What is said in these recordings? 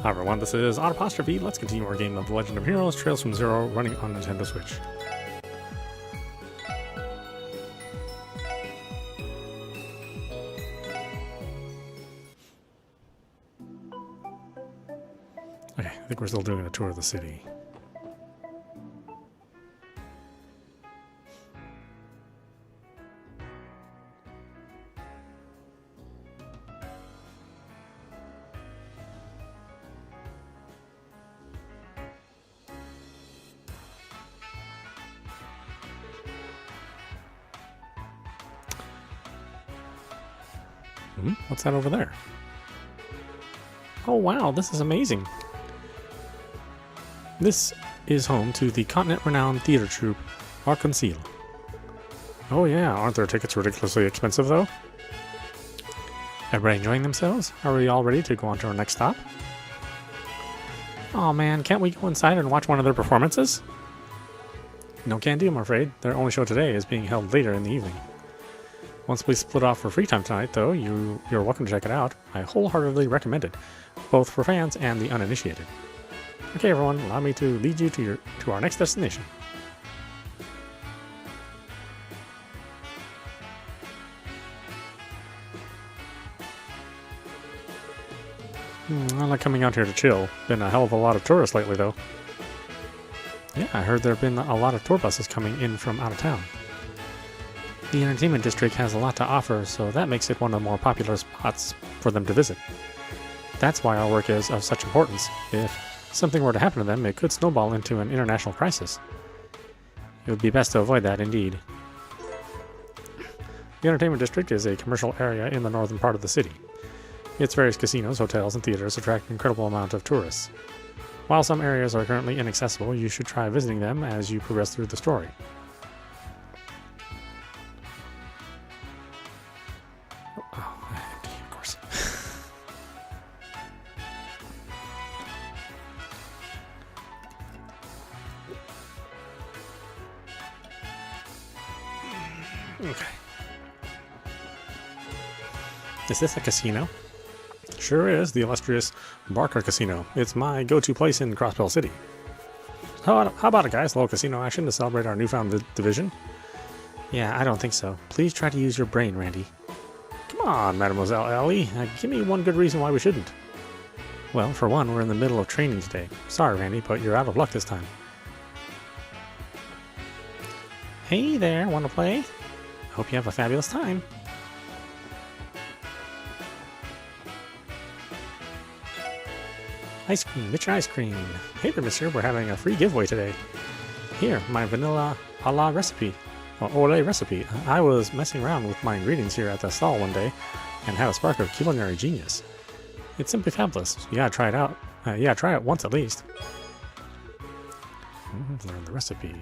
Hi everyone, this is audap. Let's continue our game of The Legend of Heroes Trails from Zero running on Nintendo Switch. Okay, I think we're still doing a tour of the city. What's that over there? Oh wow, this is amazing. This is home to the continent-renowned theater troupe, Arc-en-Ciel. Oh yeah, aren't their tickets ridiculously expensive though? Everybody enjoying themselves? Are we all ready to go on to our next stop? Oh man, can't we go inside and watch one of their performances? No can do, I'm afraid. Their only show today is being held later in the evening. Once we split off for free time tonight, though, you're welcome to check it out. I wholeheartedly recommend it, both for fans and the uninitiated. Okay, everyone, allow me to lead you to our next destination. I like coming out here to chill. Been a hell of a lot of tourists lately, though. Yeah, I heard there have been a lot of tour buses coming in from out of town. The entertainment district has a lot to offer, so that makes it one of the more popular spots for them to visit. That's why our work is of such importance. If something were to happen to them, it could snowball into an international crisis. It would be best to avoid that, indeed. The entertainment district is a commercial area in the northern part of the city. Its various casinos, hotels, and theaters attract an incredible amount of tourists. While some areas are currently inaccessible, you should try visiting them as you progress through the story. Okay. Is this a casino? Sure is, the illustrious Barker Casino. It's my go-to place in Crossbell City. How about it, guys? A little casino action to celebrate our newfound division? Yeah, I don't think so. Please try to use your brain, Randy. Come on, Mademoiselle Ellie. Give me one good reason why we shouldn't. Well, for one, we're in the middle of training today. Sorry, Randy, but you're out of luck this time. Hey there, want to play? Hope you have a fabulous time. Ice cream, get your ice cream. Hey there, mister, we're having a free giveaway today. Here, my vanilla a la recipe. Or Olé recipe. I was messing around with my ingredients here at the stall one day and had a spark of culinary genius. It's simply fabulous. You gotta try it out. Yeah, try it once at least. Learn the recipe.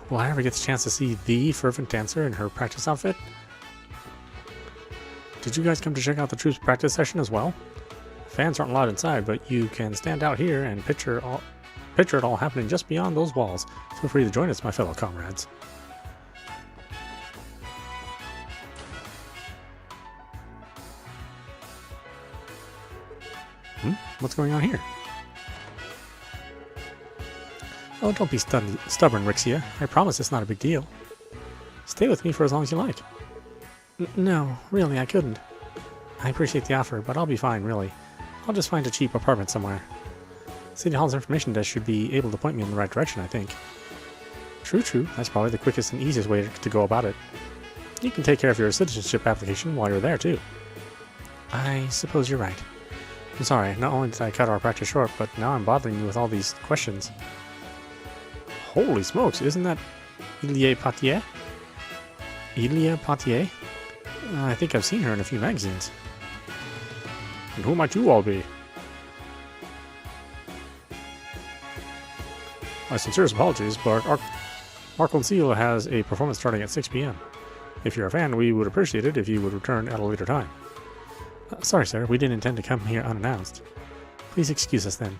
Will I ever get the chance to see the fervent dancer in her practice outfit? Did you guys come to check out the troops practice session as well? Fans aren't allowed inside, but you can stand out here and picture it all happening just beyond those walls. Feel free to join us, my fellow comrades. What's going on here? Oh, don't be stubborn, Rixia. I promise it's not a big deal. Stay with me for as long as you like. No, really, I couldn't. I appreciate the offer, but I'll be fine, really. I'll just find a cheap apartment somewhere. City Hall's information desk should be able to point me in the right direction, I think. True. That's probably the quickest and easiest way to go about it. You can take care of your citizenship application while you're there, too. I suppose you're right. I'm sorry, not only did I cut our practice short, but now I'm bothering you with all these questions. Holy smokes, isn't that Ilia Patier? Ilia Patier? I think I've seen her in a few magazines. And who might you all be? My sincerest apologies, but Arc-en-Ciel has a performance starting at 6 p.m. If you're a fan, we would appreciate it if you would return at a later time. Sorry, sir, we didn't intend to come here unannounced. Please excuse us then.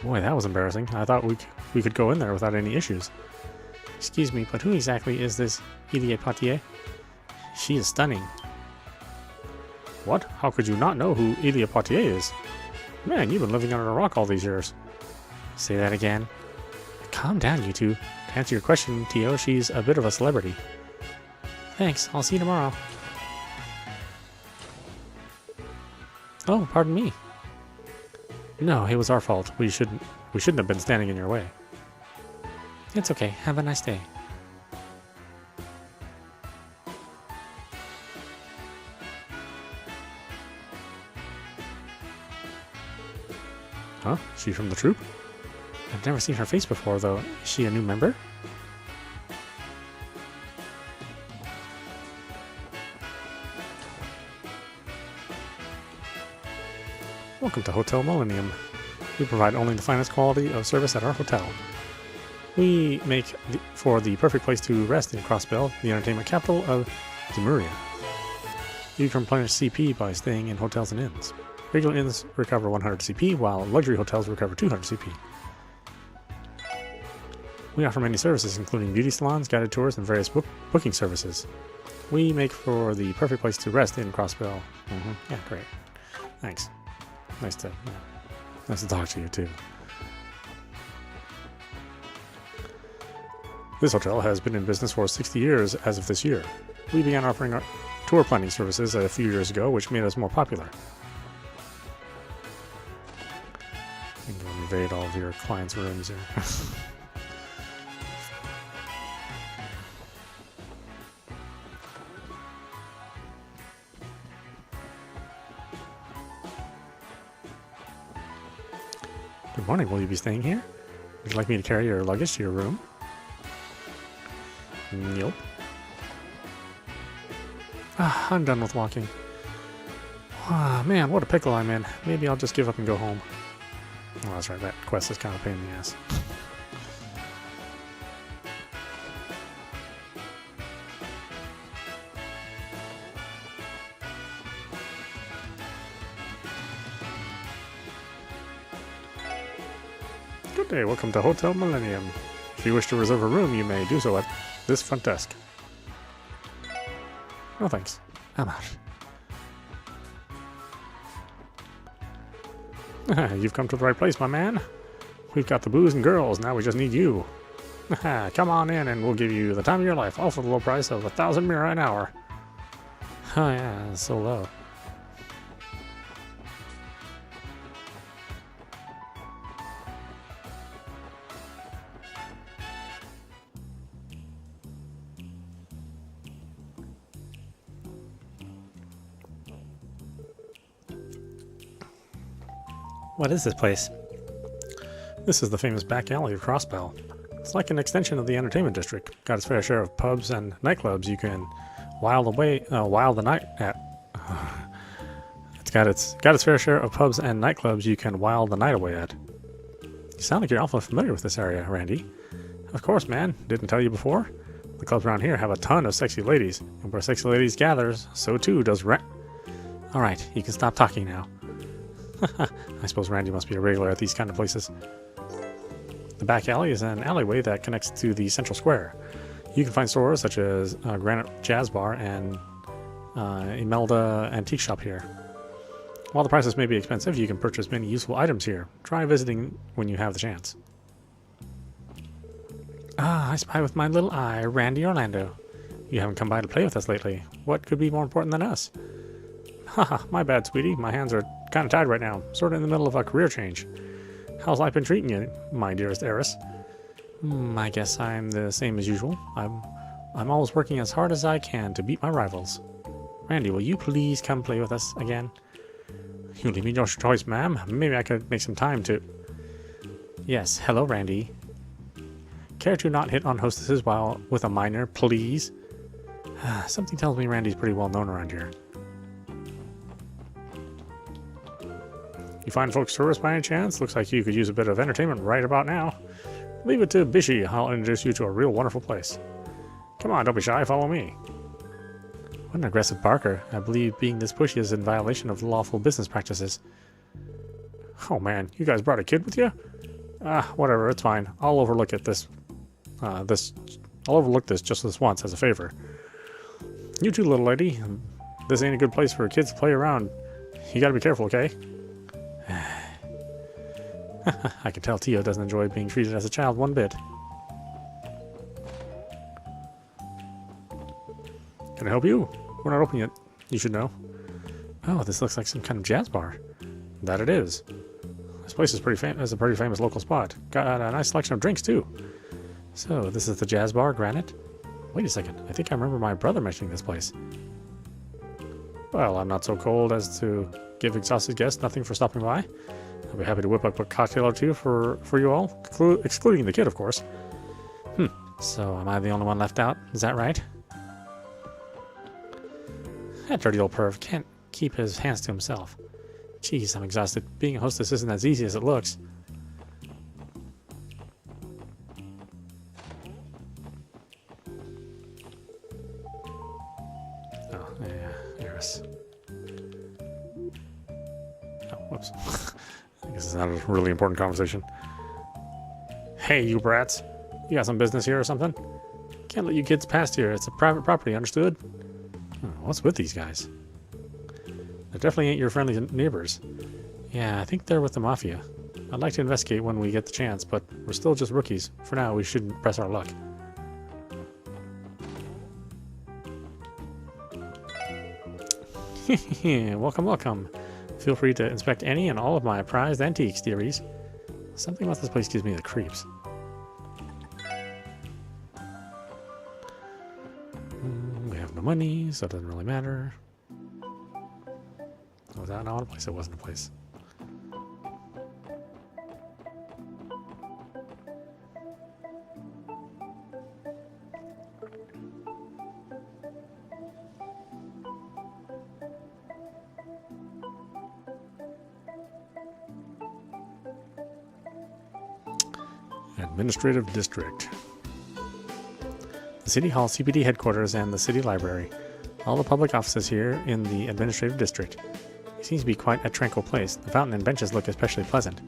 Boy, that was embarrassing. I thought we could go in there without any issues. Excuse me, but who exactly is this Ilia Potier? She is stunning. What? How could you not know who Ilia Potier is? Man, you've been living under a rock all these years. Say that again. Calm down, you two. To answer your question, Tio, she's a bit of a celebrity. Thanks, I'll see you tomorrow. Oh, pardon me. No, it was our fault. We shouldn't have been standing in your way. It's okay. Have a nice day. Huh? She from the troop? I've never seen her face before, though. Is she a new member? Welcome to Hotel Millennium. We provide only the finest quality of service at our hotel. We make for the perfect place to rest in Crossbell, the entertainment capital of Lemuria. You can replenish CP by staying in hotels and inns. Regular inns recover 100 CP, while luxury hotels recover 200 CP. We offer many services, including beauty salons, guided tours, and various booking services. We make for the perfect place to rest in Crossbell. Yeah, great. Thanks. Nice to talk to you, too. This hotel has been in business for 60 years as of this year. We began offering our tour planning services a few years ago, which made us more popular. You can go invade all of your clients' rooms here. Good morning. Will you be staying here? Would you like me to carry your luggage to your room? Nope. I'm done with walking. Man, what a pickle I'm in. Maybe I'll just give up and go home. Oh, that's right. That quest is kind of a pain in the ass. Good day. Welcome to Hotel Millennium. If you wish to reserve a room, you may do so at this front desk. No thanks. I'm out. You've come to the right place, my man. We've got the booze and girls, now we just need you. Come on in and we'll give you the time of your life, all for the low price of 1,000 mira an hour. Oh yeah, it's so low. What is this place? This is the famous back alley of Crossbell. It's like an extension of the entertainment district. Got its fair share of pubs and nightclubs you can while the night at. It's got its fair share of pubs and nightclubs you can while the night away at. You sound like you're awfully familiar with this area, Randy. Of course, man. Didn't tell you before. The clubs around here have a ton of sexy ladies, and where sexy ladies gathers, so too does All right, you can stop talking now. I suppose Randy must be a regular at these kind of places. The back alley is an alleyway that connects to the central square. You can find stores such as Granite Jazz Bar and Imelda Antique Shop here. While the prices may be expensive, you can purchase many useful items here. Try visiting when you have the chance. I spy with my little eye Randy Orlando. You haven't come by to play with us lately. What could be more important than us? Haha, my bad, sweetie. My hands are kind of tied right now, sort of in the middle of a career change. How's life been treating you, my dearest heiress? I guess I'm the same as usual. I'm always working as hard as I can to beat my rivals. Randy, will you please come play with us again? You leave me your choice, ma'am. Maybe I could make some time to... Yes, hello, Randy. Care to not hit on hostesses while with a minor, please? Something tells me Randy's pretty well known around here. You find folks tourists by any chance? Looks like you could use a bit of entertainment right about now. Leave it to Bishy. I'll introduce you to a real wonderful place. Come on, don't be shy. Follow me. What an aggressive barker. I believe being this pushy is in violation of lawful business practices. Oh man, you guys brought a kid with you? Whatever, it's fine. I'll overlook it this I'll overlook this just this once as a favor. You too, little lady. This ain't a good place for kids to play around. You gotta be careful, okay? I can tell Tio doesn't enjoy being treated as a child one bit. Can I help you? We're not open yet. You should know. Oh, this looks like some kind of jazz bar. That it is. This place is is a pretty famous local spot. Got a nice selection of drinks, too. So, this is the jazz bar, Granite? Wait a second. I think I remember my brother mentioning this place. Well, I'm not so cold as to give exhausted guests nothing for stopping by. I'll be happy to whip up a cocktail or two for you all, excluding the kid, of course. So, am I the only one left out? Is that right? That dirty old perv can't keep his hands to himself. Jeez, I'm exhausted. Being a hostess isn't as easy as it looks. Oh, yeah, Eris. Oh, whoops. I guess it's not a really important conversation. Hey, you brats. You got some business here or something? Can't let you kids past here. It's a private property, understood? Oh, what's with these guys? They definitely ain't your friendly neighbors. Yeah, I think they're with the Mafia. I'd like to investigate when we get the chance, but we're still just rookies. For now, we shouldn't press our luck. Welcome, welcome. Feel free to inspect any and all of my prized antiques, dearies. Something about this place gives me the creeps. We have no money, so it doesn't really matter. Was that not a place? It wasn't a place. Administrative District. The City Hall CPD headquarters and the City Library. All the public offices here in the Administrative District. It seems to be quite a tranquil place. The fountain and benches look especially pleasant.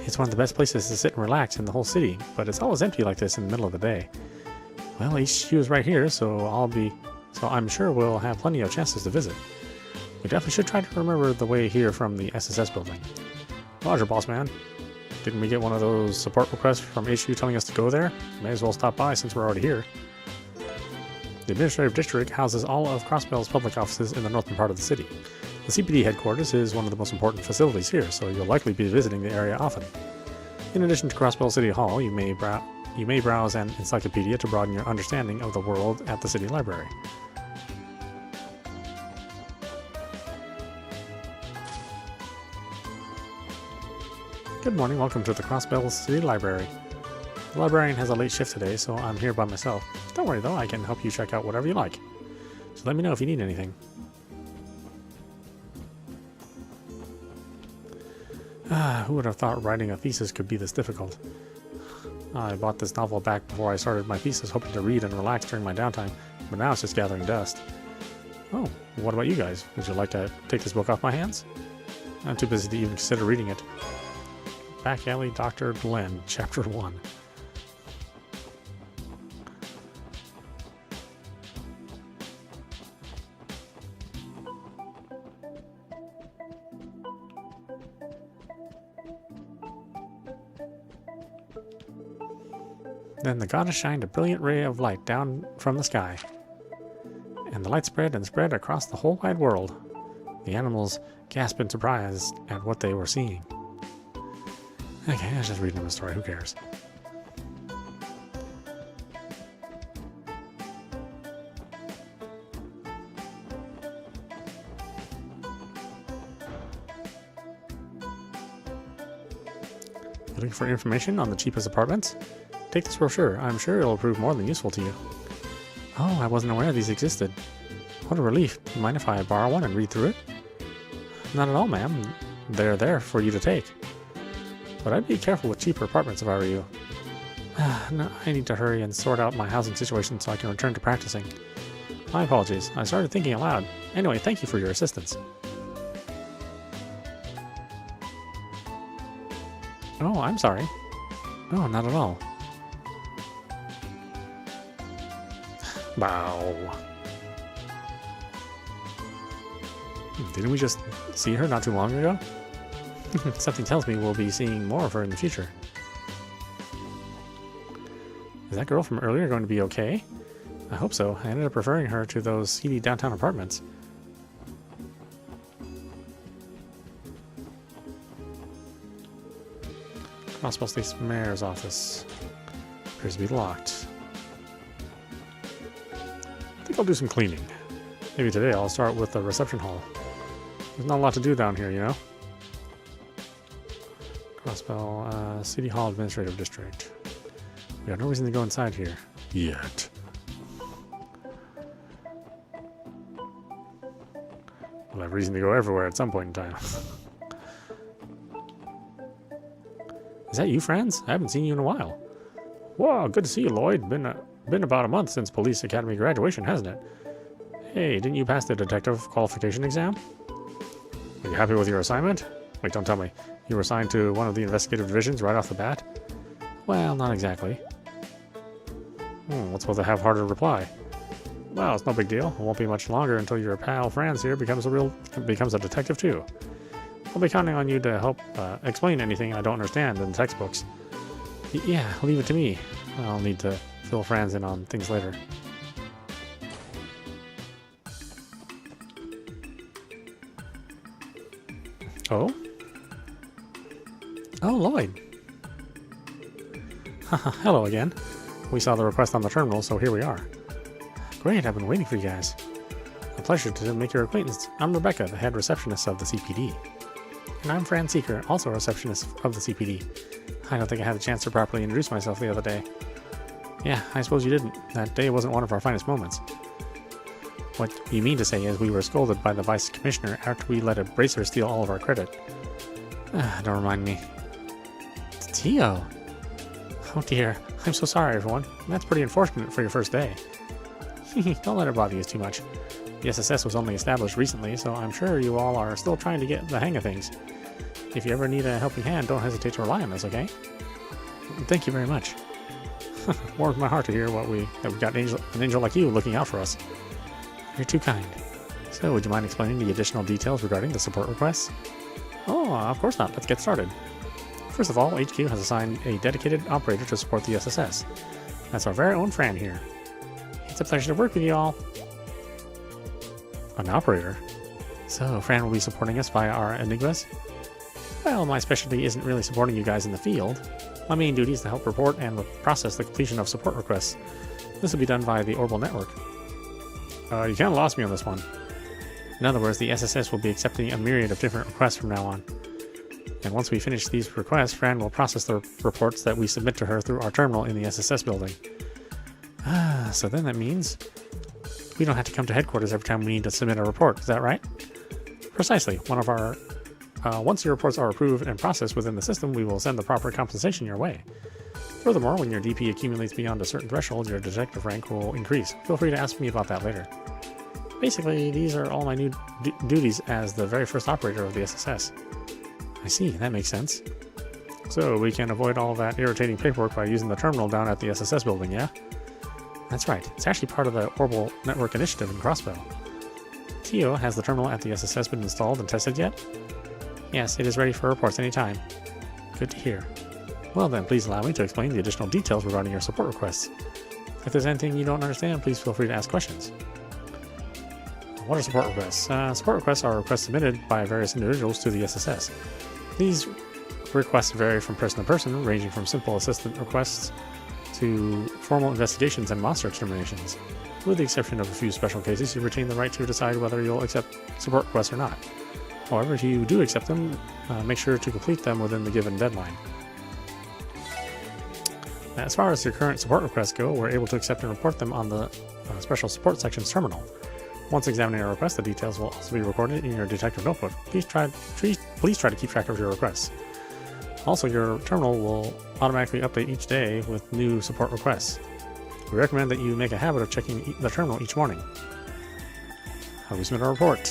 It's one of the best places to sit and relax in the whole city, but it's always empty like this in the middle of the day. Well, HQ is right here, so I'm sure we'll have plenty of chances to visit. We definitely should try to remember the way here from the SSS building. Roger, boss man. Didn't we get one of those support requests from HQ telling us to go there? May as well stop by since we're already here. The Administrative District houses all of Crossbell's public offices in the northern part of the city. The CPD headquarters is one of the most important facilities here, so you'll likely be visiting the area often. In addition to Crossbell City Hall, you may browse an encyclopedia to broaden your understanding of the world at the City Library. Good morning, welcome to the Crossbell City Library. The librarian has a late shift today, so I'm here by myself. Don't worry though, I can help you check out whatever you like. So let me know if you need anything. Who would have thought writing a thesis could be this difficult? I bought this novel back before I started my thesis, hoping to read and relax during my downtime, but now it's just gathering dust. Oh, what about you guys? Would you like to take this book off my hands? I'm too busy to even consider reading it. Back Alley Dr. Glenn, Chapter 1. Then the goddess shined a brilliant ray of light down from the sky, and the light spread and spread across the whole wide world. The animals gasped in surprise at what they were seeing. Okay, I was just reading them a story, who cares? Looking for information on the cheapest apartments? Take this brochure. I'm sure it'll prove more than useful to you. Oh, I wasn't aware these existed. What a relief. Do you mind if I borrow one and read through it? Not at all, ma'am. They're there for you to take. But I'd be careful with cheaper apartments if I were you. No, I need to hurry and sort out my housing situation so I can return to practicing. My apologies. I started thinking aloud. Anyway, thank you for your assistance. Oh, I'm sorry. Oh, not at all. Wow. Didn't we just see her not too long ago? Something tells me we'll be seeing more of her in the future. Is that girl from earlier going to be okay? I hope so. I ended up referring her to those seedy downtown apartments. Crossbell State Mayor's office. Appears to be locked. I think I'll do some cleaning. Maybe today I'll start with the reception hall. There's not a lot to do down here, you know? Crossbell City Hall Administrative District. We have no reason to go inside here. Yet. We'll have reason to go everywhere at some point in time. Is that you, friends? I haven't seen you in a while. Whoa, good to see you, Lloyd. Been about a month since Police Academy graduation, hasn't it? Hey, didn't you pass the detective qualification exam? Are you happy with your assignment? Wait, don't tell me. You were assigned to one of the investigative divisions right off the bat? Well, not exactly. What's supposed to have harder reply? Well, it's no big deal. It won't be much longer until your pal Franz here becomes a detective too. I'll be counting on you to help explain anything I don't understand in the textbooks. Yeah, leave it to me. I'll need to fill Franz in on things later. Oh? Oh, Lloyd. Haha, hello again. We saw the request on the terminal, so here we are. Great, I've been waiting for you guys. A pleasure to make your acquaintance. I'm Rebecca, the head receptionist of the CPD. And I'm Fran Seeker, also a receptionist of the CPD. I don't think I had a chance to properly introduce myself the other day. Yeah, I suppose you didn't. That day wasn't one of our finest moments. What you mean to say is we were scolded by the vice commissioner after we let a bracer steal all of our credit. Don't remind me. Tio! Oh dear, I'm so sorry everyone. That's pretty unfortunate for your first day. Don't let it bother you too much. The SSS was only established recently, so I'm sure you all are still trying to get the hang of things. If you ever need a helping hand, don't hesitate to rely on us, okay? Thank you very much. Warms my heart to hear that we got an angel like you looking out for us. You're too kind. So, would you mind explaining the additional details regarding the support requests? Oh, of course not. Let's get started. First of all, HQ has assigned a dedicated operator to support the SSS. That's our very own Fran here. It's a pleasure to work with you all. An operator? So, Fran will be supporting us via our Enigmas? Well, my specialty isn't really supporting you guys in the field. My main duty is to help report and process the completion of support requests. This will be done via the Orbital Network. You kind of lost me on this one. In other words, the SSS will be accepting a myriad of different requests from now on. And once we finish these requests, Fran will process the reports that we submit to her through our terminal in the SSS building. So then that means we don't have to come to headquarters every time we need to submit a report, is that right? Precisely. Once your reports are approved and processed within the system, we will send the proper compensation your way. Furthermore, when your DP accumulates beyond a certain threshold, your detective rank will increase. Feel free to ask me about that later. Basically, these are all my new duties as the very first operator of the SSS. I see, that makes sense. So, we can avoid all that irritating paperwork by using the terminal down at the SSS building, yeah? That's right, it's actually part of the Orbital Network initiative in Crossbell. Tio, has the terminal at the SSS been installed and tested yet? Yes, it is ready for reports anytime. Good to hear. Well then, please allow me to explain the additional details regarding your support requests. If there's anything you don't understand, please feel free to ask questions. What are support requests? Support requests are requests submitted by various individuals to the SSS. These requests vary from person to person, ranging from simple assistant requests to formal investigations and monster exterminations. With the exception of a few special cases, you retain the right to decide whether you'll accept support requests or not. However, if you do accept them, make sure to complete them within the given deadline. As far as your current support requests go, we're able to accept and report them on the Special Support Section's terminal. Once examining a request, the details will also be recorded in your detective notebook. Please try to keep track of your requests. Also, your terminal will automatically update each day with new support requests. We recommend that you make a habit of checking the terminal each morning. How do we submit a report?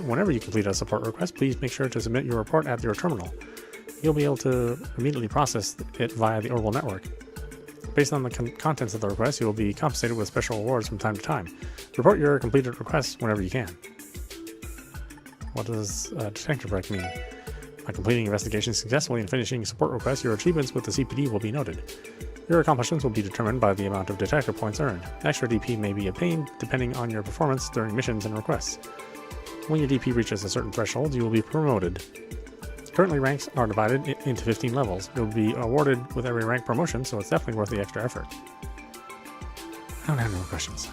Whenever you complete a support request, please make sure to submit your report at your terminal. You'll be able to immediately process it via the Orbital Network. Based on the contents of the request, you will be compensated with special rewards from time to time. Report your completed requests whenever you can. What does detective rec mean? By completing investigations successfully and finishing support requests, your achievements with the CPD will be noted. Your accomplishments will be determined by the amount of detective points earned. Extra DP may be obtained depending on your performance during missions and requests. When your DP reaches a certain threshold, you will be promoted. Currently, ranks are divided into 15 levels. You'll be awarded with every rank promotion, so it's definitely worth the extra effort. I don't have no more questions.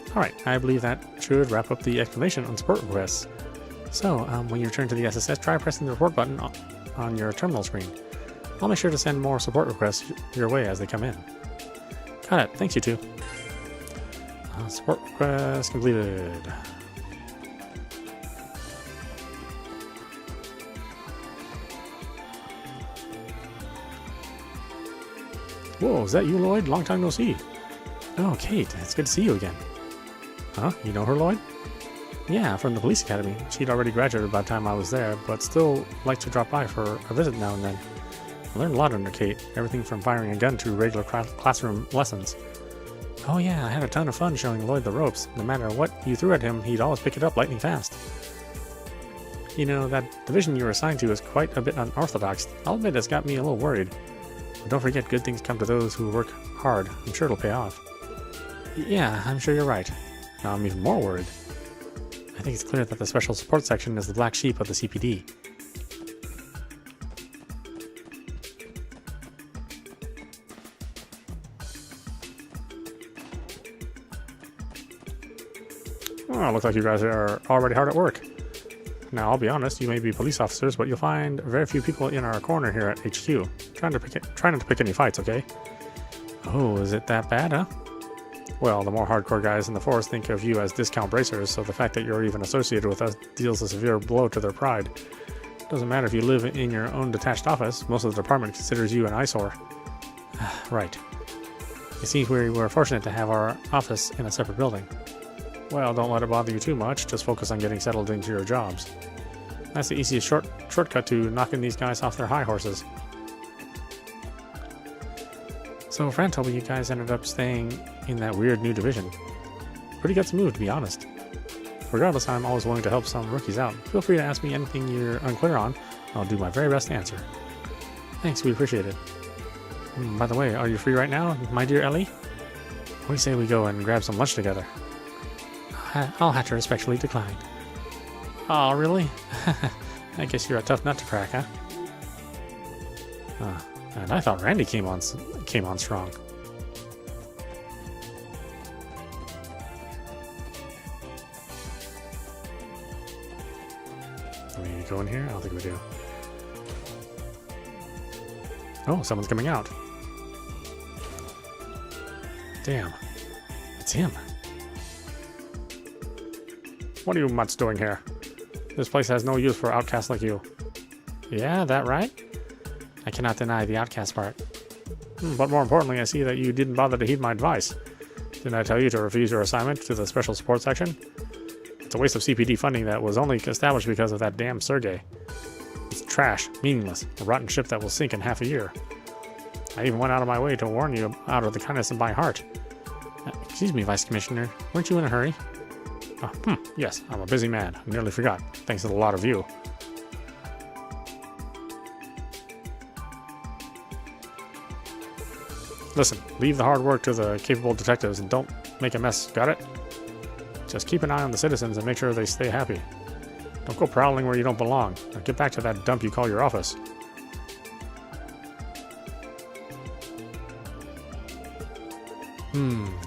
Alright, I believe that should wrap up the explanation on support requests. So, when you return to the SSS, try pressing the report button on your terminal screen. I'll make sure to send more support requests your way as they come in. Got it. Thanks, you two. Support request completed. Whoa, is that you, Lloyd? Long time no see. Oh, Kate, it's good to see you again. Huh? You know her, Lloyd? Yeah, from the police academy. She'd already graduated by the time I was there, but still liked to drop by for a visit now and then. I learned a lot under Kate, everything from firing a gun to regular classroom lessons. Oh yeah, I had a ton of fun showing Lloyd the ropes. No matter what you threw at him, he'd always pick it up lightning fast. You know, that division you were assigned to is quite a bit unorthodox. I'll admit it's got me a little worried. But don't forget, good things come to those who work hard. I'm sure it'll pay off. Yeah, I'm sure you're right. Now I'm even more worried. I think it's clear that the Special Support Section is the black sheep of the CPD. Oh, looks like you guys are already hard at work. Now, I'll be honest, you may be police officers, but you'll find very few people in our corner here at HQ. Try not to pick any fights, okay? Oh, is it that bad, huh? Well, the more hardcore guys in the force think of you as discount bracers, so the fact that you're even associated with us deals a severe blow to their pride. Doesn't matter if you live in your own detached office, most of the department considers you an eyesore. Right. You see, we were fortunate to have our office in a separate building. Well, don't let it bother you too much, just focus on getting settled into your jobs. That's the easiest shortcut to knocking these guys off their high horses. So Fran told me you guys ended up staying in that weird new division. Pretty gutsy move, to be honest. Regardless, I'm always willing to help some rookies out. Feel free to ask me anything you're unclear on. I'll do my very best to answer. Thanks, we appreciate it. By the way, are you free right now, my dear Ellie? What do you say we go and grab some lunch together? I'll have to respectfully decline. Oh, really? I guess you're a tough nut to crack, huh? And I thought Randy came on strong. Do we go in here? I don't think we do. Oh, someone's coming out. Damn. It's him. What are you mutts doing here? This place has no use for outcasts like you. Yeah, that right? I cannot deny the outcast part. But more importantly, I see that you didn't bother to heed my advice. Didn't I tell you to refuse your assignment to the Special Support Section? It's a waste of CPD funding that was only established because of that damn Sergey. It's trash, meaningless, a rotten ship that will sink in half a year. I even went out of my way to warn you out of the kindness of my heart. Excuse me, Vice Commissioner, weren't you in a hurry? Yes, I'm a busy man. I nearly forgot, thanks to the lot of you. Listen, leave the hard work to the capable detectives and don't make a mess, got it? Just keep an eye on the citizens and make sure they stay happy. Don't go prowling where you don't belong. Now get back to that dump you call your office.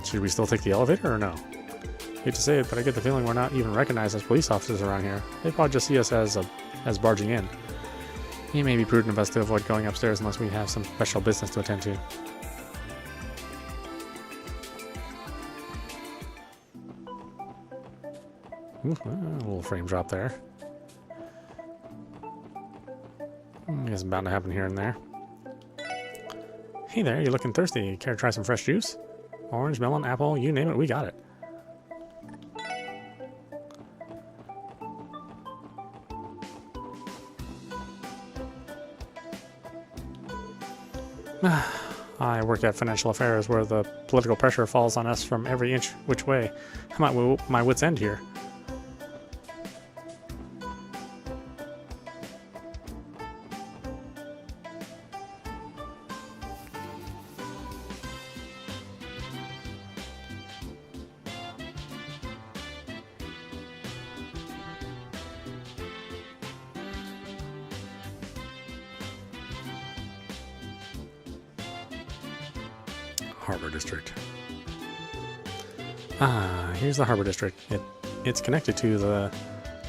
Should we still take the elevator or no? Hate to say it, but I get the feeling we're not even recognized as police officers around here. They probably just see us as barging in. It may be prudent of us to avoid going upstairs unless we have some special business to attend to. Ooh, a little frame drop there. I guess it's bound to happen here and there. Hey there, you looking thirsty? Care to try some fresh juice? Orange, melon, apple, you name it, we got it. I work at financial affairs where the political pressure falls on us from every inch which way. I'm at my wit's end here. Harbor District. Ah, here's the Harbor District. It's connected to the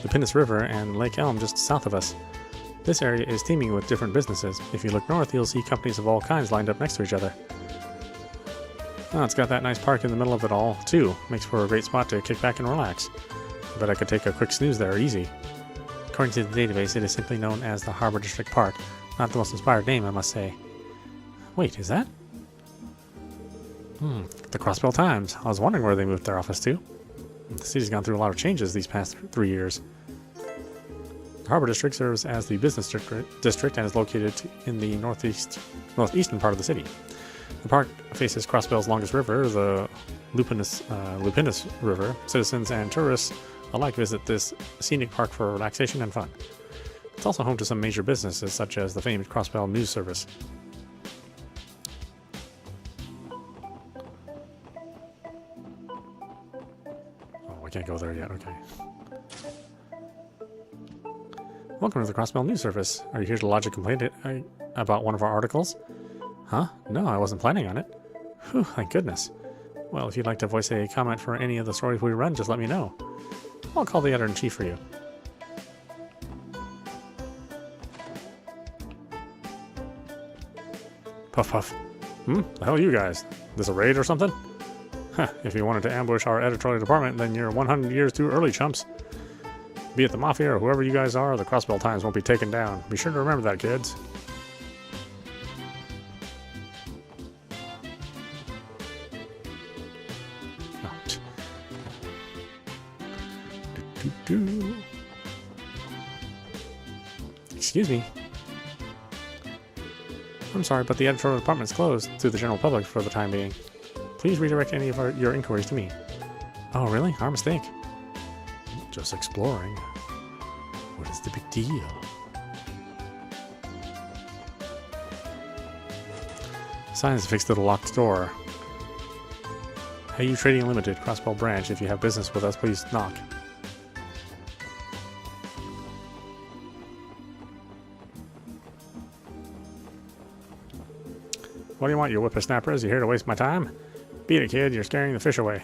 Pinus River and Lake Elm just south of us. This area is teeming with different businesses. If you look north, you'll see companies of all kinds lined up next to each other. Oh, it's got that nice park in the middle of it all, too. Makes for a great spot to kick back and relax. But I could take a quick snooze there easy. According to the database, it is simply known as the Harbor District Park. Not the most inspired name, I must say. Wait, is that? The Crossbell Times. I was wondering where they moved their office to. The city's gone through a lot of changes these past 3 years. The Harbor District serves as the business district and is located in the northeastern part of the city. The park faces Crossbell's longest river, the Lupinus River. Citizens and tourists alike visit this scenic park for relaxation and fun. It's also home to some major businesses such as the famed Crossbell News Service. Can't go there yet, okay. Welcome to the Crossbell News Service. Are you here to lodge a complaint about one of our articles? Huh? No, I wasn't planning on it. Whew, thank goodness. Well, if you'd like to voice a comment for any of the stories we run, just let me know. I'll call the editor-in-chief for you. Puff puff. The hell are you guys? This a raid or something? If you wanted to ambush our editorial department, then you're 100 years too early, chumps. Be it the Mafia or whoever you guys are, the Crossbell Times won't be taken down. Be sure to remember that, kids. Excuse me. I'm sorry, but the editorial department's closed to the general public for the time being. Please redirect any of your inquiries to me. Oh, really? Our mistake. Just exploring. What is the big deal? Signs fixed to the locked door. Hey, you Trading Limited, Crossbell Branch. If you have business with us, please knock. What do you want, you whippersnappers? You here to waste my time? Beat it, kid. You're scaring the fish away.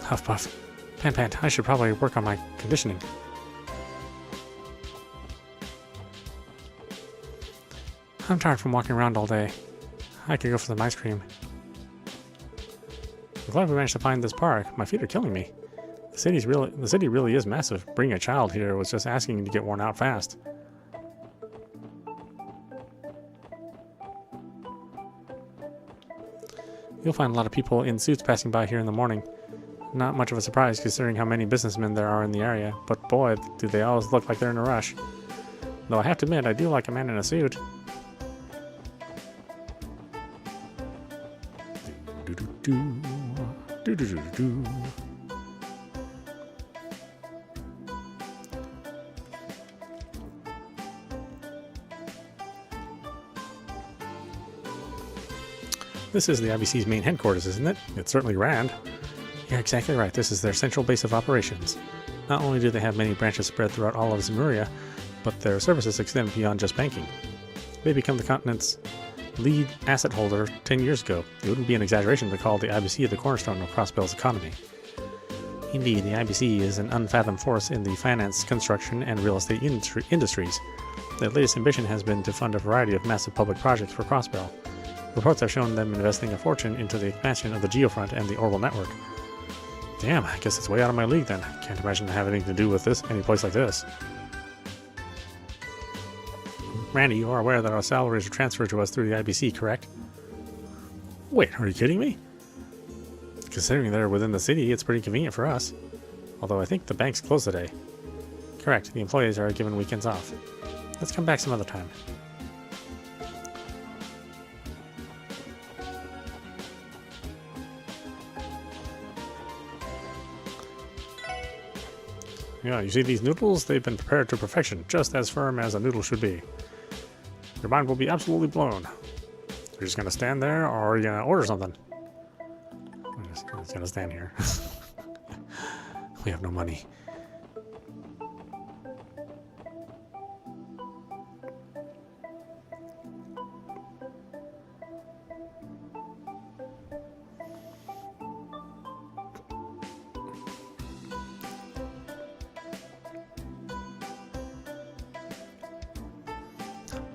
Huff puff. Pant, I should probably work on my conditioning. I'm tired from walking around all day. I could go for some ice cream. I'm glad we managed to find this park. My feet are killing me. The city really is massive. Bringing a child here was just asking to get worn out fast. You'll find a lot of people in suits passing by here in the morning. Not much of a surprise considering how many businessmen there are in the area, but boy, do they always look like they're in a rush. Though I have to admit, I do like a man in a suit. This is the IBC's main headquarters, isn't it? It's certainly grand. You're exactly right. This is their central base of operations. Not only do they have many branches spread throughout all of Zemuria, but their services extend beyond just banking. They become the continent's lead asset holder 10 years ago. It wouldn't be an exaggeration to call the IBC the cornerstone of Crossbell's economy. Indeed, the IBC is an unfathomed force in the finance, construction, and real estate industries. Their latest ambition has been to fund a variety of massive public projects for Crossbell. Reports have shown them investing a fortune into the expansion of the Geofront and the Orbital network. Damn, I guess it's way out of my league then. Can't imagine to have anything to do with this, any place like this. Randy, you are aware that our salaries are transferred to us through the IBC, correct? Wait, are you kidding me? Considering they're within the city, it's pretty convenient for us. Although I think the bank's closed today. Correct, the employees are given weekends off. Let's come back some other time. Yeah, you see these noodles? They've been prepared to perfection, just as firm as a noodle should be. Your mind will be absolutely blown. You're just gonna stand there, or are you gonna order something? I'm just gonna stand here. We have no money.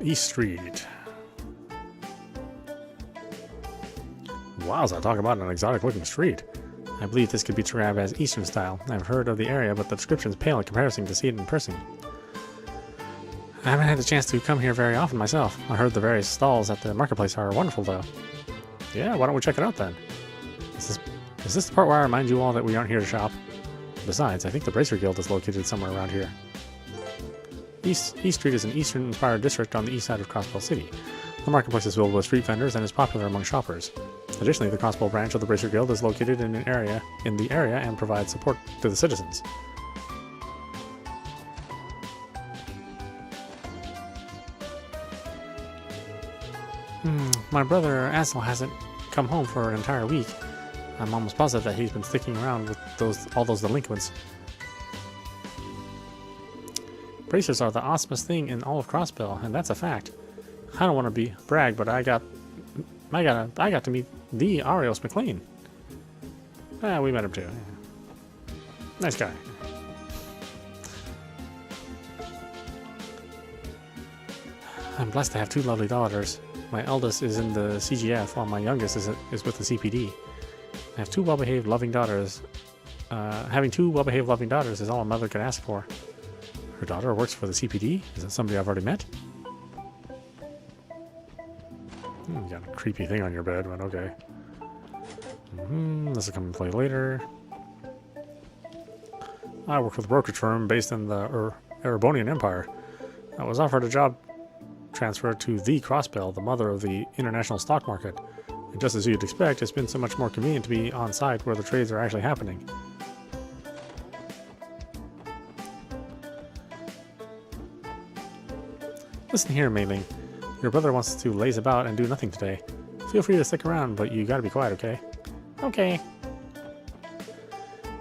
East Street. Wowza, talk about an exotic looking street. I believe this could be described as Eastern style. I've heard of the area, but the description's pale in comparison to see it in person. I haven't had the chance to come here very often myself. I heard the various stalls at the marketplace are wonderful though. Yeah, why don't we check it out then? Is this the part where I remind you all that we aren't here to shop? Besides, I think the Bracer Guild is located somewhere around here. East Street is an Eastern-inspired district on the east side of Crossbell City. The marketplace is filled with street vendors and is popular among shoppers. Additionally, the Crossbell branch of the Bracer Guild is located in the area and provides support to the citizens. My brother Ansel hasn't come home for an entire week. I'm almost positive that he's been sticking around with all those delinquents. Bracers are the awesomest thing in all of Crossbell, and that's a fact. I don't want to brag, but I got to meet the Arios McLean. We met him too. Nice guy. I'm blessed to have two lovely daughters. My eldest is in the CGF, while my youngest is with the CPD. I have two well-behaved, loving daughters. Having two well-behaved, loving daughters is all a mother could ask for. Her daughter works for the CPD? Is that somebody I've already met? You got a creepy thing on your bed, but okay. This will come into play later. I work with a brokerage firm based in the Erebonian Empire. I was offered a job transfer to the Crossbell, the mother of the international stock market. And just as you'd expect, it's been so much more convenient to be on site where the trades are actually happening. Listen here, Mei-Ling. Your brother wants to laze about and do nothing today. Feel free to stick around, but you gotta be quiet, okay? Okay.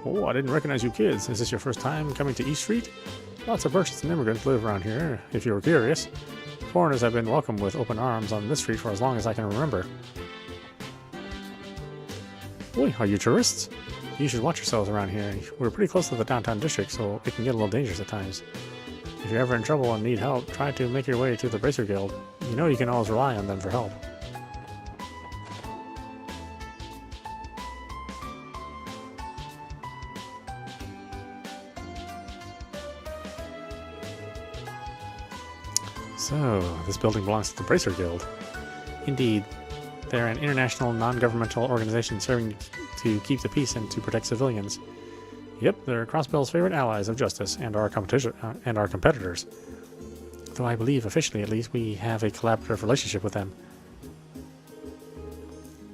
Oh, I didn't recognize you kids. Is this your first time coming to East Street? Lots of merchants and immigrants live around here, if you were curious. Foreigners have been welcomed with open arms on this street for as long as I can remember. Boy, are you tourists? You should watch yourselves around here. We're pretty close to the downtown district, so it can get a little dangerous at times. If you're ever in trouble and need help, try to make your way to the Bracer Guild. You know you can always rely on them for help. So, this building belongs to the Bracer Guild. Indeed, they're an international non-governmental organization serving to keep the peace and to protect civilians. Yep, they're Crossbell's favorite allies of justice and our competitors. Though I believe, officially at least, we have a collaborative relationship with them.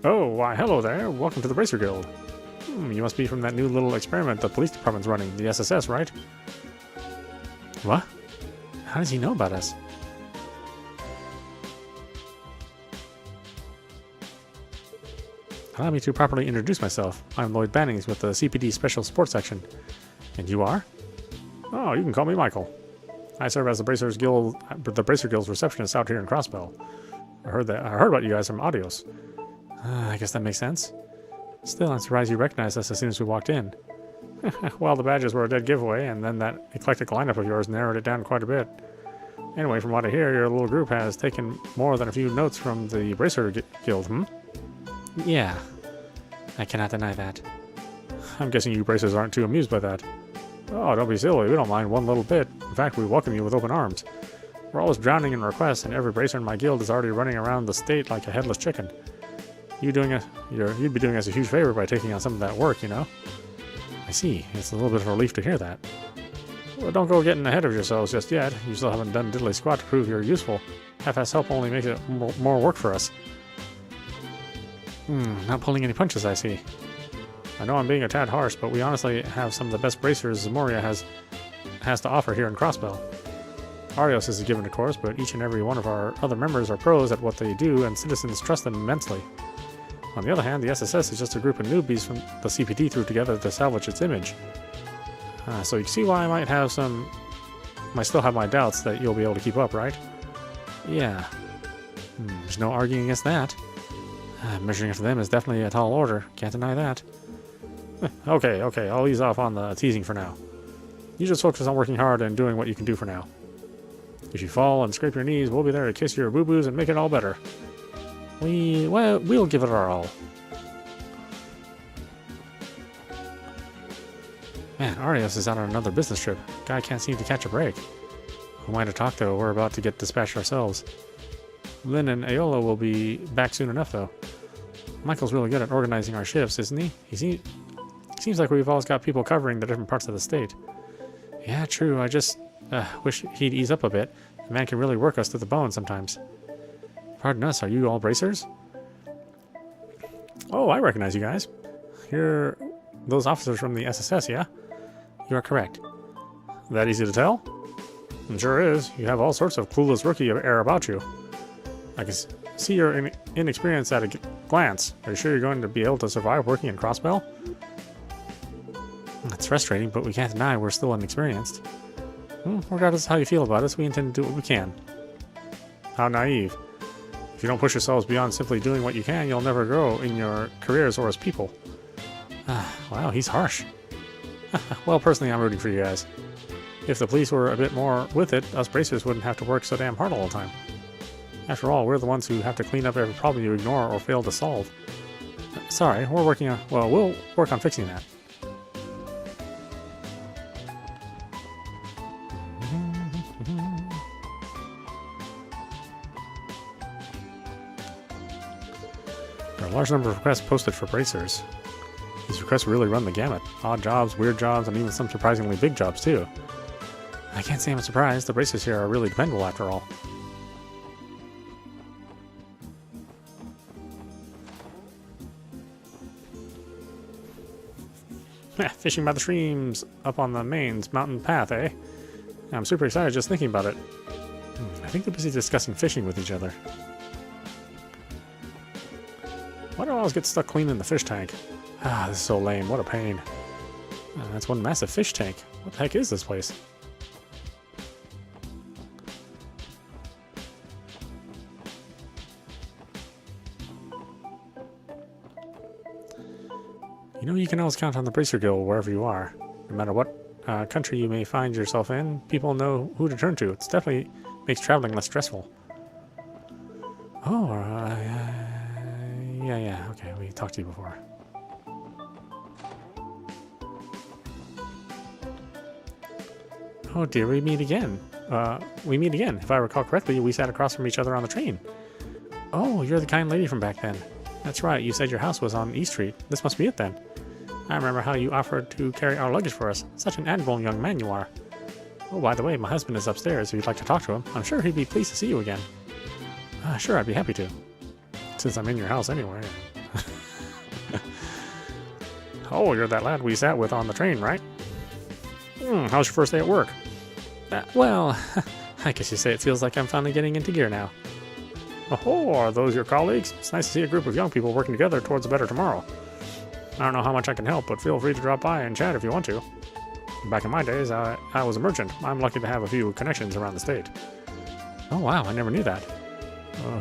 Oh, why hello there. Welcome to the Bracer Guild. You must be from that new little experiment the police department's running, the SSS, right? What? How does he know about us? Allow me to properly introduce myself. I'm Lloyd Bannings with the CPD Special Sports Section. And you are? Oh, you can call me Michael. I serve as the Bracer Guild's receptionist out here in Crossbell. I heard about you guys from Audios. I guess that makes sense. Still, I'm surprised you recognized us as soon as we walked in. Well, the badges were a dead giveaway, and then that eclectic lineup of yours narrowed it down quite a bit. Anyway, from what I hear, your little group has taken more than a few notes from the Bracer Guild, Yeah, I cannot deny that. I'm guessing you bracers aren't too amused by that. Oh, don't be silly, we don't mind one little bit. In fact, we welcome you with open arms. We're always drowning in requests, and every bracer in my guild is already running around the state like a headless chicken. You'd be doing us a huge favor by taking on some of that work, you know? I see. It's a little bit of a relief to hear that. Well, don't go getting ahead of yourselves just yet. You still haven't done diddly squat to prove you're useful. Half-ass help only makes it more work for us. Not pulling any punches, I see. I know I'm being a tad harsh, but we honestly have some of the best bracers Zamoria has to offer here in Crossbell. Arios is a given, of course, but each and every one of our other members are pros at what they do, and citizens trust them immensely. On the other hand, the SSS is just a group of newbies from the CPD threw together to salvage its image. So you can see why I might still have my doubts that you'll be able to keep up, right? Yeah. There's no arguing against that. Measuring up to them is definitely a tall order. Can't deny that. Okay, I'll ease off on the teasing for now. You just focus on working hard and doing what you can do for now. If you fall and scrape your knees, we'll be there to kiss your boo-boos and make it all better. We'll give it our all. Man, Arios is out on another business trip. Guy can't seem to catch a break. Who am I to talk to? We're about to get dispatched ourselves. Lynn and Aola will be back soon enough, though. Michael's really good at organizing our shifts, isn't he? Seems like we've always got people covering the different parts of the state. Yeah, true. I just wish he'd ease up a bit. The man can really work us to the bone sometimes. Pardon us, are you all bracers? Oh, I recognize you guys. You're those officers from the SSS, yeah? You are correct. That easy to tell? It sure is. You have all sorts of clueless rookie air about you. I can see your inexperience at a glance. Are you sure you're going to be able to survive working in Crossbell? It's frustrating, but we can't deny we're still inexperienced. Regardless of how you feel about us, we intend to do what we can. How naive. If you don't push yourselves beyond simply doing what you can, you'll never grow in your careers or as people. Wow, he's harsh. Well, personally, I'm rooting for you guys. If the police were a bit more with it, us bracers wouldn't have to work so damn hard all the time. After all, we're the ones who have to clean up every problem you ignore or fail to solve. Sorry, we'll work on fixing that. There are a large number of requests posted for bracers. These requests really run the gamut. Odd jobs, weird jobs, and even some surprisingly big jobs, too. I can't say I'm surprised. The bracers here are really dependable, after all. Fishing by the streams up on the mains mountain path, eh? I'm super excited just thinking about it. I think they're busy discussing fishing with each other. Why do I always get stuck cleaning the fish tank? This is so lame. What a pain. That's one massive fish tank. What the heck is this place? You know, you can always count on the Bracer Guild wherever you are. No matter what country you may find yourself in, people know who to turn to. It definitely makes traveling less stressful. Oh, yeah, okay, we talked to you before. Oh dear, we meet again. If I recall correctly, we sat across from each other on the train. Oh, you're the kind lady from back then. That's right, you said your house was on East Street. This must be it then. I remember how you offered to carry our luggage for us. Such an admirable young man you are. Oh, by the way, my husband is upstairs if you'd like to talk to him. I'm sure he'd be pleased to see you again. Sure, I'd be happy to. Since I'm in your house anyway. Oh, you're that lad we sat with on the train, right? How's your first day at work? Well, I guess you say it feels like I'm finally getting into gear now. Oh, are those your colleagues? It's nice to see a group of young people working together towards a better tomorrow. I don't know how much I can help, but feel free to drop by and chat if you want to. Back in my days, I was a merchant. I'm lucky to have a few connections around the state. Oh wow, I never knew that.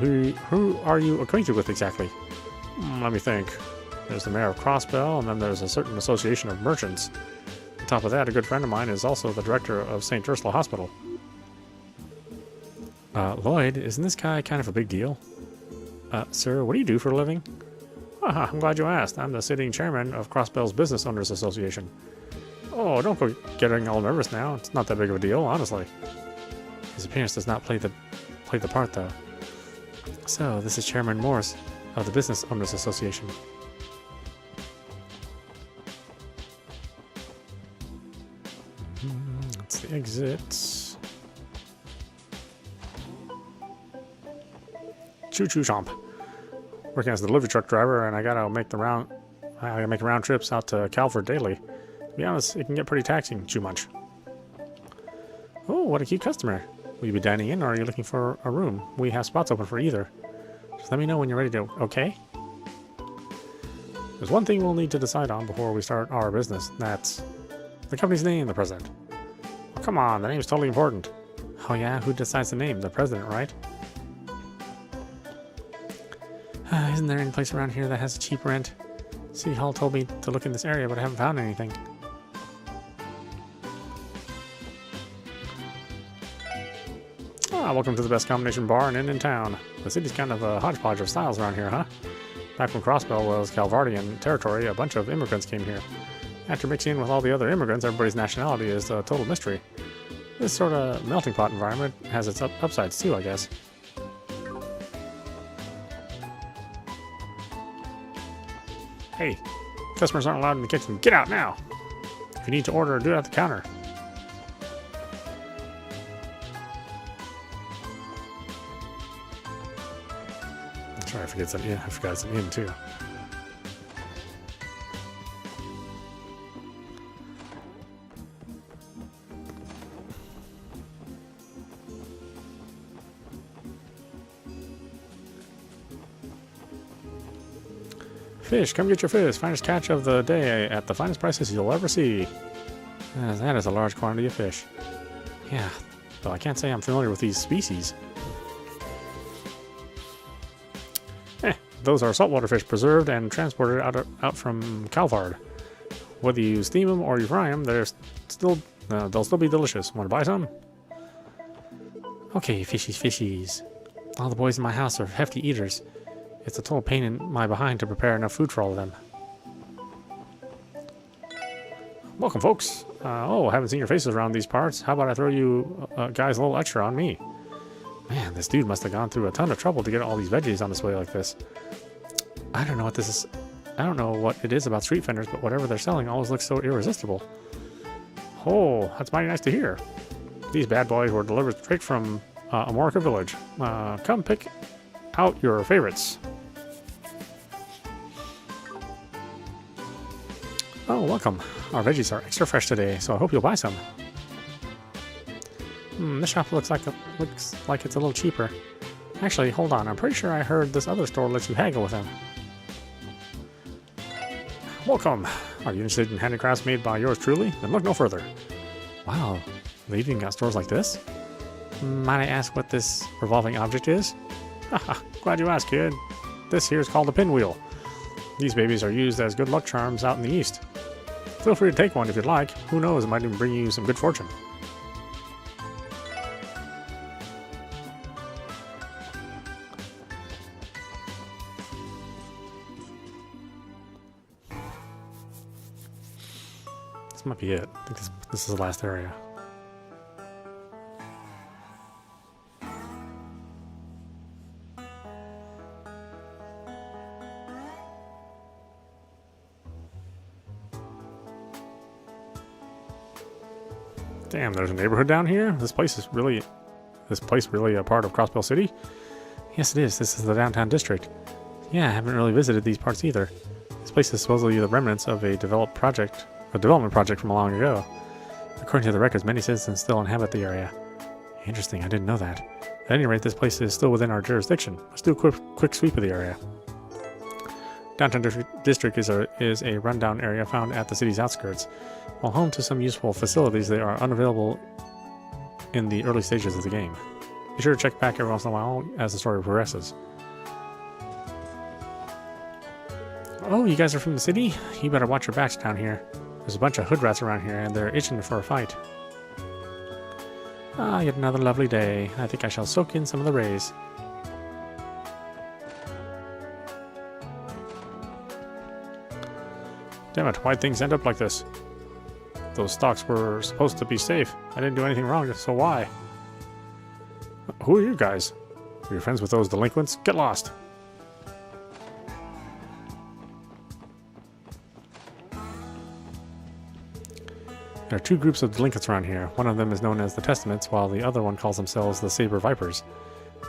Who are you acquainted with exactly? Let me think. There's the mayor of Crossbell, and then there's a certain association of merchants. On top of that, a good friend of mine is also the director of St. Ursula Hospital. Lloyd, isn't this guy kind of a big deal? Sir, what do you do for a living? I'm glad you asked. I'm the sitting chairman of Crossbell's Business Owners Association. Oh, don't go getting all nervous now. It's not that big of a deal, honestly. His appearance does not play the part, though. So, this is Chairman Morse of the Business Owners Association. exits. Choo-choo chomp. Working as a delivery truck driver, and I gotta make round trips out to Calvert daily. To be honest, it can get pretty taxing too much. Oh, what a cute customer. Will you be dining in, or are you looking for a room? We have spots open for either. Just let me know when you're ready to, okay? There's one thing we'll need to decide on before we start our business. That's the company's name, the president. Oh, come on, the name's totally important. Oh yeah, who decides the name? The president, right? Isn't there any place around here that has a cheap rent? City Hall told me to look in this area, but I haven't found anything. Welcome to the best combination bar and inn in town. The city's kind of a hodgepodge of styles around here, huh? Back when Crossbell was Calvardian territory, a bunch of immigrants came here. After mixing in with all the other immigrants, everybody's nationality is a total mystery. This sort of melting pot environment has its upsides too, I guess. Hey, customers aren't allowed in the kitchen. Get out now! If you need to order, do it at the counter. Sorry, I forgot it's an inn too. Fish, come get your fish. Finest catch of the day at the finest prices you'll ever see. That is a large quantity of fish. Yeah, though I can't say I'm familiar with these species. Those are saltwater fish preserved and transported out from Calvard. Whether you steam them or you fry them, they'll still be delicious. Want to buy some? Okay, fishies. All the boys in my house are hefty eaters. It's a total pain in my behind to prepare enough food for all of them. Welcome, folks. Haven't seen your faces around these parts. How about I throw you guys a little extra on me? Man, this dude must have gone through a ton of trouble to get all these veggies on display like this. I don't know what this is. I don't know what it is about street vendors, but whatever they're selling always looks so irresistible. Oh, that's mighty nice to hear. These bad boys were delivered straight from Amorica Village. Come pick out your favorites. Oh, welcome. Our veggies are extra fresh today, so I hope you'll buy some. This shop looks like it's a little cheaper. Actually, hold on. I'm pretty sure I heard this other store lets you haggle with them. Welcome. Are you interested in handicrafts made by yours truly? Then look no further. Wow, they even got stores like this? Might I ask what this revolving object is? Haha, glad you asked, kid. This here is called a pinwheel. These babies are used as good luck charms out in the east. Feel free to take one if you'd like. Who knows, it might even bring you some good fortune. This might be it. I think this is the last area. Damn, there's a neighborhood down here? This place really a part of Crossbell City? Yes, it is. This is the downtown district. Yeah, I haven't really visited these parts either. This place is supposedly the remnants of a development project from long ago. According to the records, many citizens still inhabit the area. Interesting, I didn't know that. At any rate, this place is still within our jurisdiction. Let's do a quick sweep of the area. Downtown district is a rundown area found at the city's outskirts. While home to some useful facilities, they are unavailable in the early stages of the game. Be sure to check back every once in a while as the story progresses. Oh, you guys are from the city? You better watch your backs down here. There's a bunch of hood rats around here, and they're itching for a fight. Ah, yet another lovely day. I think I shall soak in some of the rays. Damn it, why'd things end up like this? Those stocks were supposed to be safe. I didn't do anything wrong, so why? Who are you guys? Are you friends with those delinquents? Get lost! There are two groups of delinquents around here. One of them is known as the Testaments, while the other one calls themselves the Saber Vipers.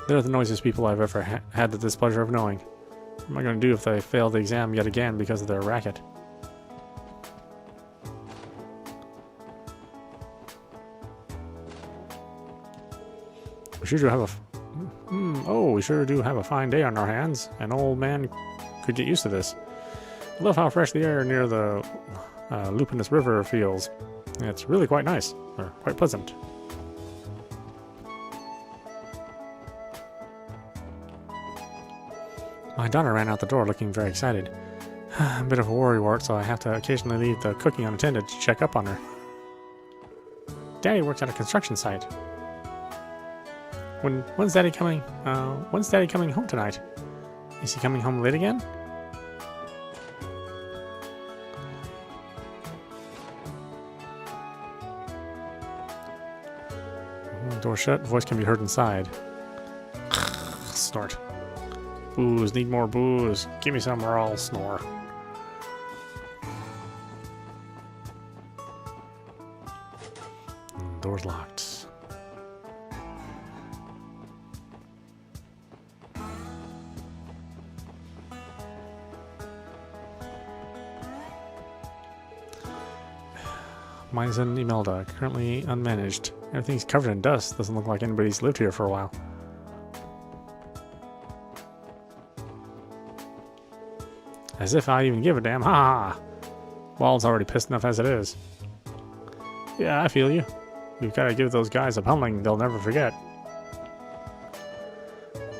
They're the noisiest people I've ever had the displeasure of knowing. What am I going to do if they fail the exam yet again because of their racket? We sure do have we sure do have a fine day on our hands. An old man could get used to this. I love how fresh the air near the Lupinous River feels. It's really quite nice, or quite pleasant. My daughter ran out the door looking very excited. A bit of a worrywart, so I have to occasionally leave the cooking unattended to check up on her. Daddy works at a construction site. When's Daddy coming? When's Daddy coming home tonight? Is he coming home late again? Door shut. Voice can be heard inside. Snort. Booze. Need more booze. Give me some or I'll snore. Door's locked. Mine's in Imelda, currently unmanaged. Everything's covered in dust. Doesn't look like anybody's lived here for a while. As if I even give a damn. Ha ha! Wald's already pissed enough as it is. Yeah, I feel you. We've got to give those guys a pummeling they'll never forget.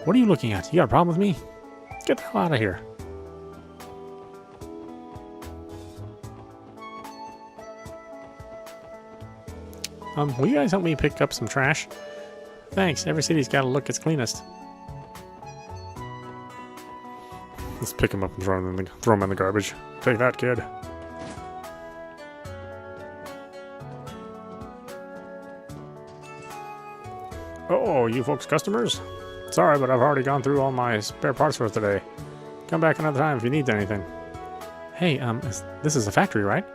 What are you looking at? You got a problem with me? Get the hell out of here. Will you guys help me pick up some trash? Thanks. Every city's got to look its cleanest. Let's pick him up and throw him in the garbage. Take that, kid. Oh, you folks customers? Sorry, but I've already gone through all my spare parts for today. Come back another time if you need anything. Hey, this is a factory, right?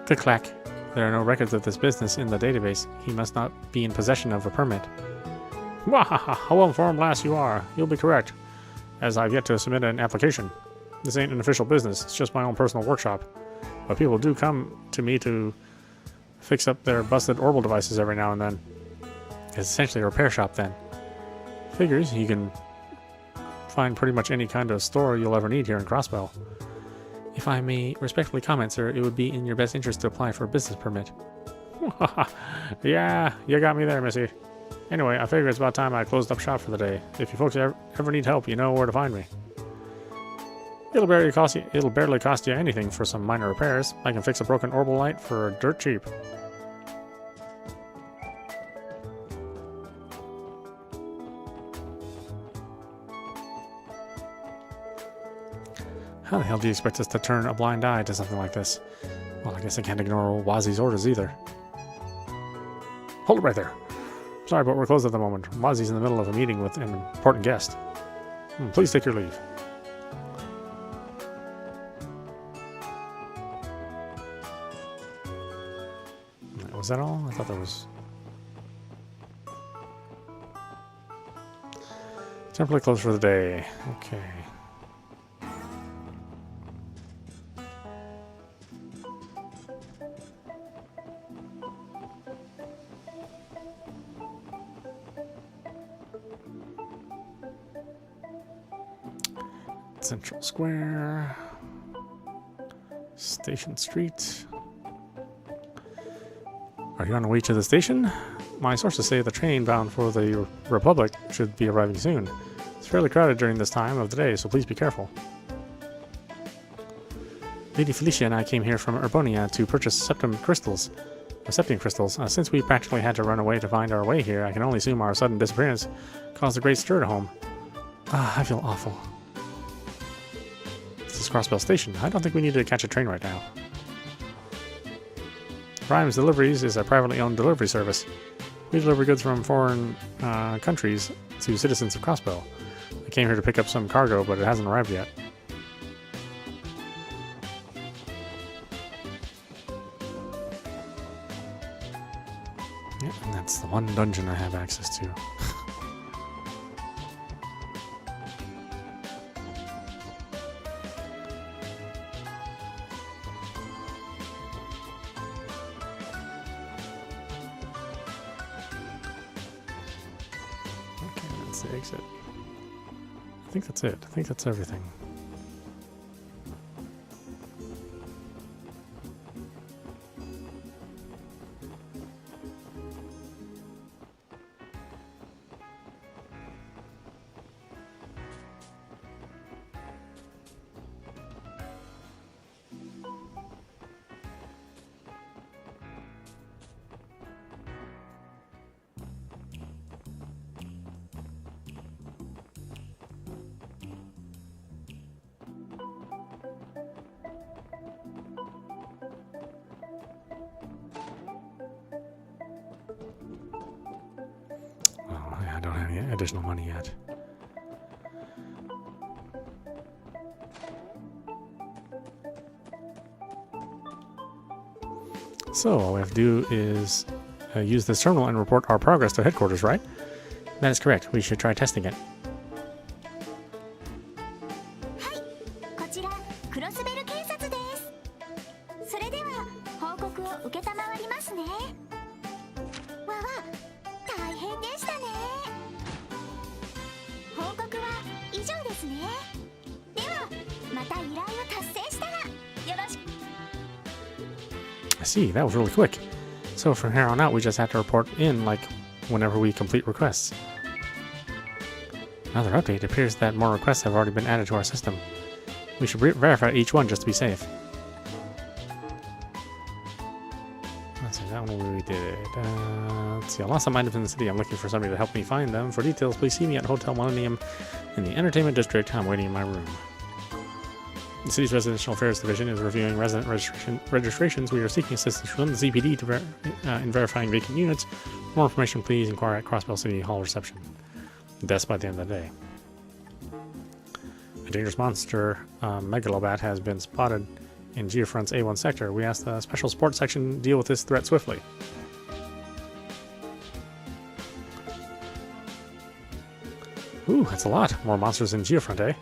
Click-clack. There are no records of this business in the database. He must not be in possession of a permit. Wahaha! How well-informed lass you are. You'll be correct, as I've yet to submit an application. This ain't an official business. It's just my own personal workshop. But people do come to me to fix up their busted orbital devices every now and then. It's essentially a repair shop then. Figures you can find pretty much any kind of store you'll ever need here in Crossbell. If I may respectfully comment, sir, it would be in your best interest to apply for a business permit. Yeah, you got me there, missy. Anyway, I figure it's about time I closed up shop for the day. If you folks ever need help, you know where to find me. It'll barely cost you anything for some minor repairs. I can fix a broken orbital light for dirt cheap. How the hell do you expect us to turn a blind eye to something like this? Well, I guess I can't ignore Wazi's orders either. Hold it right there. Sorry, but we're closed at the moment. Wazi's in the middle of a meeting with an important guest. Please take your leave. Was that all? I thought there was... Temporarily closed for the day. Okay. Central Square, Station Street. Are you on the way to the station? My sources say the train bound for the Republic should be arriving soon. It's fairly crowded during this time of the day, so please be careful. Lady Felicia and I came here from Urbonia to purchase septium crystals. Since we practically had to run away to find our way here, I can only assume our sudden disappearance caused a great stir at home. I feel awful. This is Crossbell Station. I don't think we need to catch a train right now. Rhymes Deliveries is a privately owned delivery service. We deliver goods from foreign countries to citizens of Crossbell. I came here to pick up some cargo, but it hasn't arrived yet. Yeah, and that's the one dungeon I have access to. Okay, that's the exit. I think that's it. I think that's everything. I don't have any additional money yet. So all we have to do is use this terminal and report our progress to headquarters, right? That is correct. We should try testing it. こちらクロスベル警察です。それでは報告を承りますね。わわ、大変でしたね。報告は以上ですね。ではまた依頼を達成したらよろしく。 I see, that was really quick. So from here on out, we just have to report in, like, whenever we complete requests. Another update. It appears that more requests have already been added to our system. We should verify each one just to be safe. Let's see, that one we did. Let's see, I lost some items in the city. I'm looking for somebody to help me find them. For details, please see me at Hotel Millennium in the Entertainment District. I'm waiting in my room. The city's Residential Affairs Division is reviewing resident registrations. We are seeking assistance from the ZPD in verifying vacant units. For more information, please inquire at Crossbell City Hall reception. That's by the end of the day. A dangerous monster, Megalobat, has been spotted in Geofront's A1 sector. We ask the Special Support Section deal with this threat swiftly. Ooh, that's a lot. More monsters in Geofront, eh?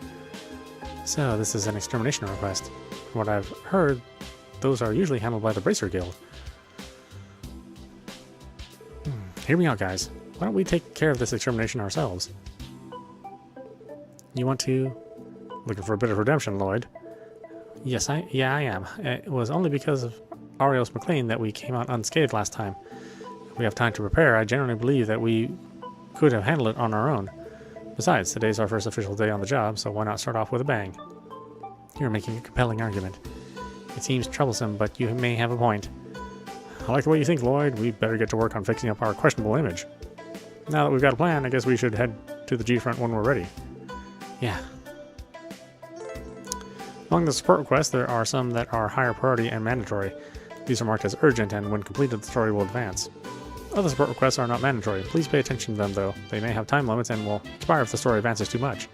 So, this is an extermination request. From what I've heard, those are usually handled by the Bracer Guild. Hear me out, guys. Why don't we take care of this extermination ourselves? You want to? Looking for a bit of redemption, Lloyd. Yes, I am. It was only because of Arios McLean that we came out unscathed last time. If we have time to prepare, I generally believe that we could have handled it on our own. Besides, today's our first official day on the job, so why not start off with a bang? You're making a compelling argument. It seems troublesome, but you may have a point. I like the way you think, Lloyd. We'd better get to work on fixing up our questionable image. Now that we've got a plan, I guess we should head to the G-Front when we're ready. Yeah. Among the support requests, there are some that are higher priority and mandatory. These are marked as urgent, and when completed, the story will advance. Other support requests are not mandatory. Please pay attention to them, though. They may have time limits and will expire if the story advances too much.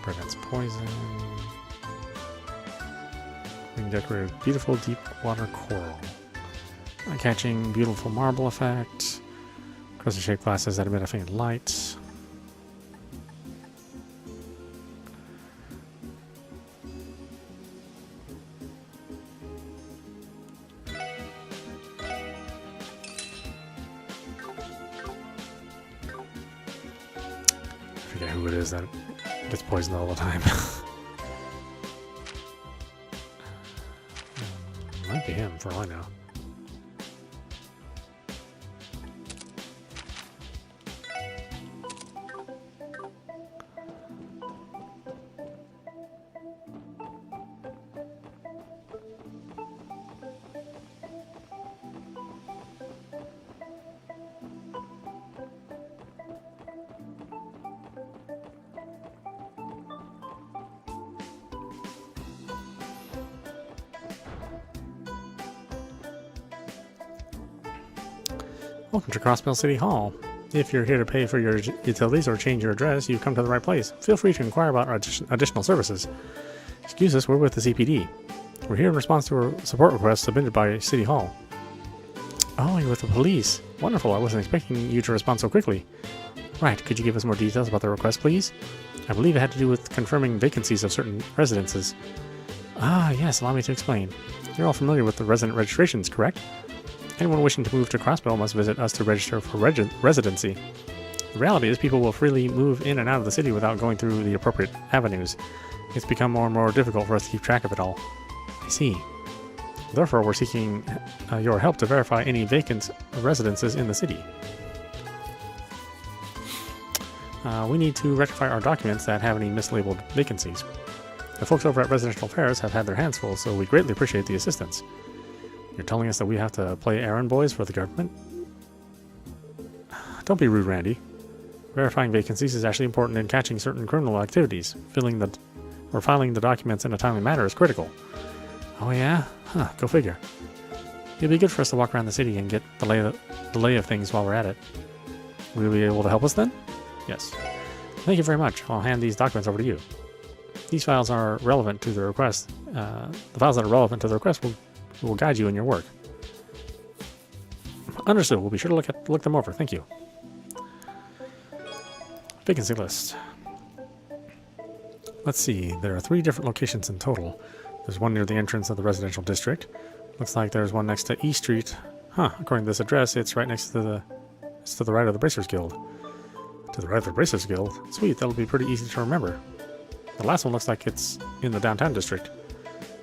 Prevents poison. We can decorate a beautiful deep water coral. Eye-catching, beautiful marble effect. Crescent-shaped glasses that emit a faint light. I forget who it is that gets poisoned all the time. Might be him, for all I know. Welcome to Crossbell City Hall. If you're here to pay for your utilities or change your address, you've come to the right place. Feel free to inquire about our additional services. Excuse us, we're with the CPD. We're here in response to a support request submitted by City Hall. Oh, you're with the police. Wonderful, I wasn't expecting you to respond so quickly. Right, could you give us more details about the request, please? I believe it had to do with confirming vacancies of certain residences. Ah, yes, allow me to explain. You're all familiar with the resident registrations, correct? Anyone wishing to move to Crossbell must visit us to register for residency. The reality is people will freely move in and out of the city without going through the appropriate avenues. It's become more and more difficult for us to keep track of it all. I see. Therefore, we're seeking your help to verify any vacant residences in the city. We need to rectify our documents that have any mislabeled vacancies. The folks over at Residential Affairs have had their hands full, so we greatly appreciate the assistance. You're telling us that we have to play errand boys for the government? Don't be rude, Randy. Verifying vacancies is actually important in catching certain criminal activities. Filing the documents in a timely manner is critical. Oh yeah? Huh, go figure. It'd be good for us to walk around the city and get the lay of things while we're at it. Will you be able to help us then? Yes. Thank you very much. I'll hand these documents over to you. These files are relevant to the request. The files that are relevant to the request will guide you in your work. Understood. We'll be sure to look them over. Thank you. Vacancy list. Let's see. There are 3 different locations in total. There's one near the entrance of the residential district. Looks like there's one next to E Street. Huh. According to this address, it's right next to it's to the right of the Bracers Guild. To the right of the Bracers Guild? Sweet. That'll be pretty easy to remember. The last one looks like it's in the downtown district.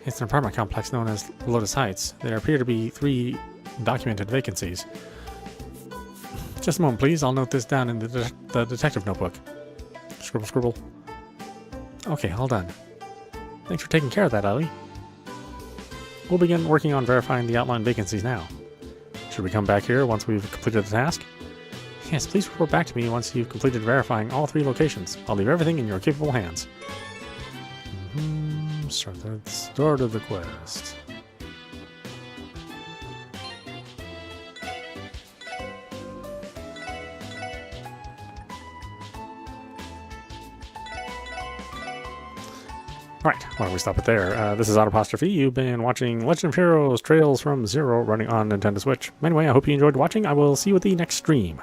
It's an apartment complex known as Lotus Heights. There appear to be 3 documented vacancies. Just a moment, please. I'll note this down in the detective notebook. Scribble, scribble. Okay, all done. Thanks for taking care of that, Ellie. We'll begin working on verifying the outlined vacancies now. Should we come back here once we've completed the task? Yes, please report back to me once you've completed verifying all 3 locations. I'll leave everything in your capable hands. Start of the quest. Right, why don't we stop it there? This is audap. You've been watching Legend of Heroes Trails from Zero running on Nintendo Switch. Anyway, I hope you enjoyed watching. I will see you at the next stream.